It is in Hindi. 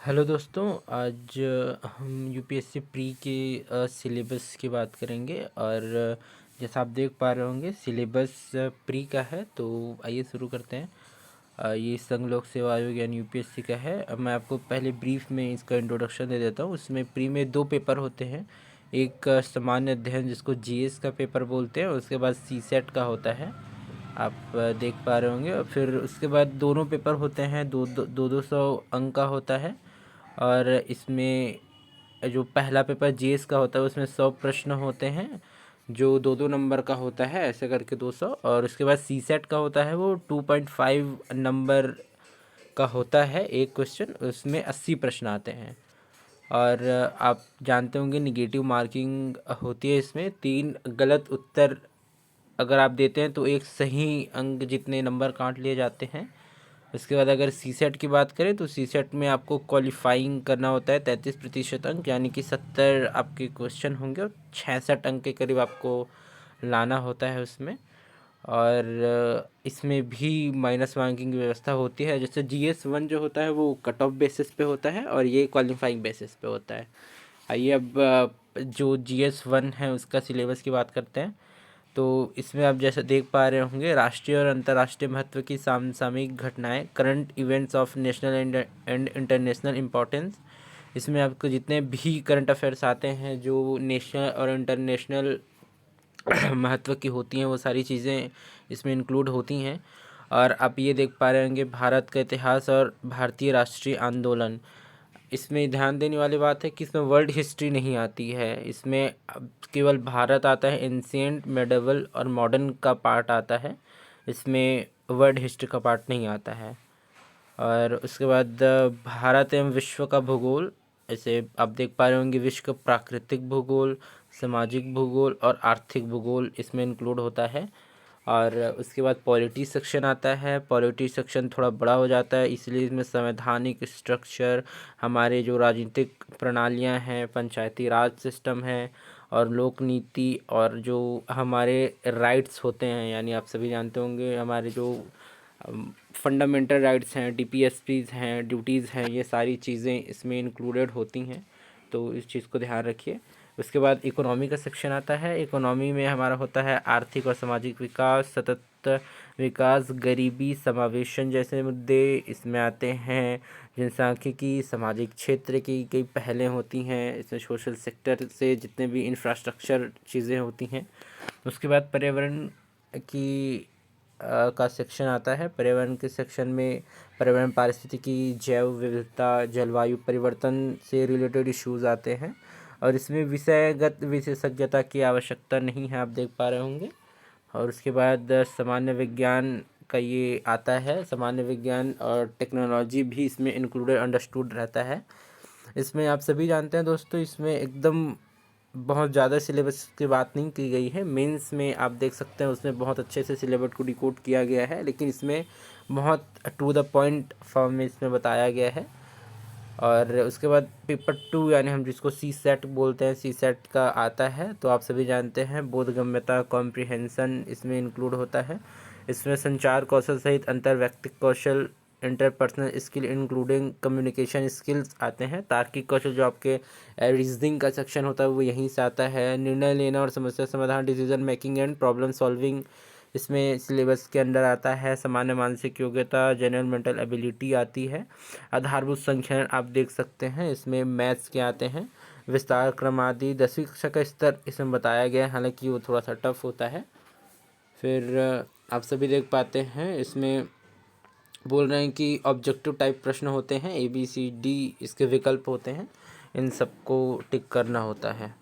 हेलो दोस्तों, आज हम यूपीएससी प्री के सिलेबस की बात करेंगे। और जैसा आप देख पा रहे होंगे सिलेबस प्री का है। तो आइए शुरू करते हैं। ये संघ लोक सेवा आयोग यानी यूपीएससी का है। अब मैं आपको पहले ब्रीफ में इसका इंट्रोडक्शन दे देता हूँ। उसमें प्री में 2 पेपर होते हैं। एक सामान्य अध्ययन जिसको जीएस का पेपर बोलते हैं, उसके बाद सीसेट का होता है, आप देख पा रहे होंगे। और फिर उसके बाद दोनों पेपर होते हैं, 200 अंक का होता है। और इसमें जो पहला पेपर जीएस का होता है उसमें 100 प्रश्न होते हैं जो 2-2 नंबर का होता है, ऐसे करके 200। और उसके बाद सीसेट का होता है वो 2.5 नंबर का होता है एक क्वेश्चन, उसमें 80 प्रश्न आते हैं। और आप जानते होंगे निगेटिव मार्किंग होती है इसमें। 3 गलत उत्तर अगर आप देते हैं तो एक सही अंक जितने नंबर काट लिए जाते हैं। उसके बाद अगर सीसेट की बात करें तो सीसेट में आपको क्वालिफाइंग करना होता है 33% अंक, यानी कि 70 आपके क्वेश्चन होंगे और 66 अंक के करीब आपको लाना होता है उसमें। और इसमें भी माइनस मार्किंग की व्यवस्था होती है। जैसे GS1 जो होता है वो कट ऑफ बेसिस पे होता है और ये क्वालिफाइंग बेसिस पे होता है। आइए अब जो GS1 है उसका सिलेबस की बात करते हैं। तो इसमें आप जैसे देख पा रहे होंगे राष्ट्रीय और अंतर्राष्ट्रीय महत्व की समसामयिक घटनाएं, current events of national and international importance. इसमें आपको जितने भी करंट अफेयर्स आते हैं जो नेशनल और इंटरनेशनल महत्व की होती हैं वो सारी चीज़ें इसमें इंक्लूड होती हैं। और आप ये देख पा रहे होंगे भारत का इतिहास और भारतीय राष्ट्रीय आंदोलन। इसमें ध्यान देने वाली बात है कि इसमें वर्ल्ड हिस्ट्री नहीं आती है। इसमें अब केवल भारत आता है, एंशिएंट, मेडिवल और मॉडर्न का पार्ट आता है। इसमें वर्ल्ड हिस्ट्री का पार्ट नहीं आता है। और उसके बाद भारत एवं विश्व का भूगोल, ऐसे आप देख पा रहे होंगे विश्व का प्राकृतिक भूगोल, सामाजिक भूगोल और आर्थिक भूगोल इसमें इंक्लूड होता है। और उसके बाद पॉलिटी सेक्शन आता है। पॉलिटी सेक्शन थोड़ा बड़ा हो जाता है, इसलिए इसमें संवैधानिक स्ट्रक्चर, हमारे जो राजनीतिक प्रणालियां हैं, पंचायती राज सिस्टम है और लोक नीति, और जो हमारे राइट्स होते हैं, यानी आप सभी जानते होंगे हमारे जो फंडामेंटल राइट्स हैं, DPSPs हैं, ड्यूटीज़ हैं, ये सारी चीज़ें इसमें इंक्लूडेड होती हैं। तो इस चीज़ को ध्यान रखिए। उसके बाद इकोनॉमी का सेक्शन आता है। इकोनॉमी में हमारा होता है आर्थिक और सामाजिक विकास, सतत विकास, गरीबी, समावेशन जैसे मुद्दे इसमें आते हैं। जनसांख्यिकी, सामाजिक क्षेत्र की कई पहलें होती हैं इसमें, सोशल सेक्टर से जितने भी इंफ्रास्ट्रक्चर चीज़ें होती हैं। उसके बाद पर्यावरण की का सेक्शन आता है। पर्यावरण के सेक्शन में पर्यावरण, पारिस्थितिकी, जैव विविधता, जलवायु परिवर्तन से रिलेटेड इश्यूज़ आते हैं। और इसमें विषयगत विशेषज्ञता की आवश्यकता नहीं है, आप देख पा रहे होंगे। और उसके बाद सामान्य विज्ञान का ये आता है। सामान्य विज्ञान और टेक्नोलॉजी भी इसमें इंक्लूडेड अंडरस्टूड रहता है। इसमें आप सभी जानते हैं दोस्तों, इसमें एकदम बहुत ज़्यादा सिलेबस की बात नहीं की गई है। मेंस में आप देख सकते हैं उसमें बहुत अच्छे से सिलेबस को डिकोड किया गया है, लेकिन इसमें बहुत टू द पॉइंट फॉर्म में इसमें बताया गया है। और उसके बाद पेपर 2 यानी हम जिसको सीसेट बोलते हैं, सीसेट का आता है। तो आप सभी जानते हैं बोधगम्यता, कॉम्प्रिहेंशन इसमें इंक्लूड होता है। इसमें संचार कौशल सहित अंतर्वैयक्तिक कौशल, interpersonal skill including communication skills आते हैं। तार्किक कौशल जो आपके रीजनिंग का सेक्शन होता है वो यहीं से आता है। निर्णय लेना और समस्या समाधान, decision making and problem solving इसमें सिलेबस के अंडर आता है। सामान्य मानसिक योग्यता, जनरल मेंटल एबिलिटी आती है। आधारभूत संख्या आप देख सकते हैं, इसमें मैथ्स के आते हैं। विस्तार क्रम आदि 10वीं कक्षा का स्तर इसमें बताया गया है, हालांकि वो थोड़ा सा टफ होता है। फिर आप सभी देख पाते हैं इसमें बोल रहे हैं कि ऑब्जेक्टिव टाइप प्रश्न होते हैं, ABCD इसके विकल्प होते हैं, इन सबको टिक करना होता है।